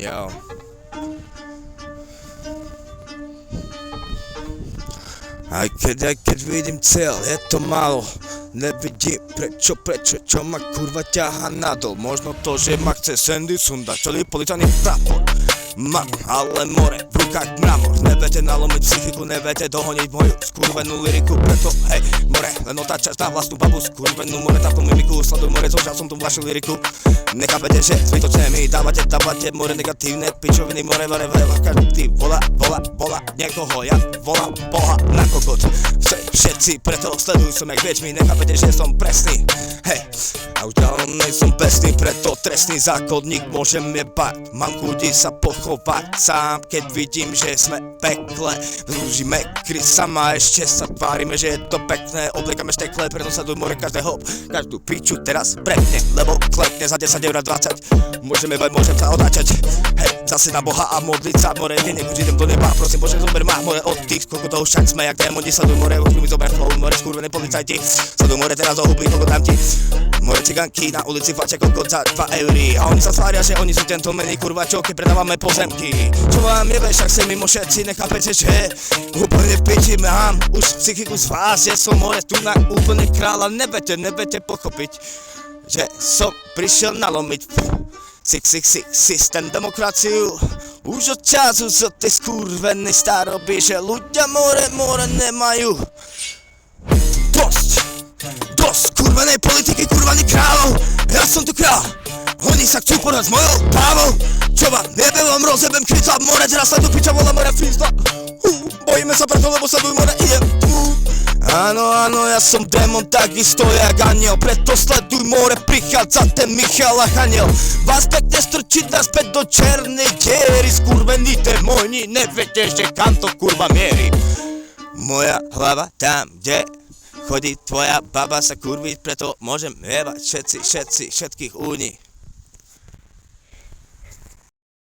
Jo. Aj keď vidím cieľ, je to málo. Nevidím prečo, čo ma kurva ťaha nadol. Možno to, že ma chce Sandy sundať, celý policajný prapor. Mám ale more, v rukách mramor. Neviete nalomiť psychiku, neviete dohoniť moju skurvenú lyriku. Preto hej, more, len otáčaš na vlastnú babu. Skurvenú more, táto mimiku, sleduj more, zožal som tú vašu lyriku. Nechápete, že zbytočne mi dávate more negatívne pičoviny, more, každý volá niekoho, ja volám Boha na kokot. Všetci preto sledujú som jak viečmi, nechápete, že som presný. Hej, a už ďalej nejsom besný, preto trestný zákonník môžem jebať. Mám chudí sa pochovať sám, keď vidím, že sme pekle. Zúžime kry sama, ešte sa tvárime, že je to pekné. Obliekame štekle, preto sleduj more každého, každú piču teraz prepne, lebo klekne za 10 eur 20. Môžem sa otáčať, hej, zase na Boha a modliť sa, more, nebuď idem do neba, prosím Bože, zober ma, more, od tých kokotov však sme jak démoni, sleduj more, mi zober tvoj, more, skurvené policajti, sleduj more, teraz ohubí, kokot dám ti, more, ciganky na ulici plačia kokot za 2 eury, a oni sa tvária, že oni sú gentlemani, kurva, čo, keď predávame pozemky, čo vám jebe, však sa mimo všetci, nechápete, že úplne v piči mám už psychiku z vás, že som more, tu na úplne kráľa, neviete pochopiť, že som prišiel nalomiť systém demokraciu. Už od času zo tej skurvenej staroby, že ľudia more nemajú dosť skurvenej politiky, kurvaných kráľov. Ja som tu kráľ, oni sa chcú podať s mojou právou. Čo vám jebe, vám rozjebem krytla, more, teraz sa tu piča volá more fízla. Bojíme sa preto, lebo sa more idem. Áno, ja som démon takisto jak aniel, preto sleduj more, prichádza ten Michal a Chaniel. Vás pekne strčiť naspäť do černej diery, skurvení démoni, neviete, že kam to kurva mierí. Moja hlava tam, kde chodí tvoja baba sa kurviť, preto môžem jebať všetkých úni.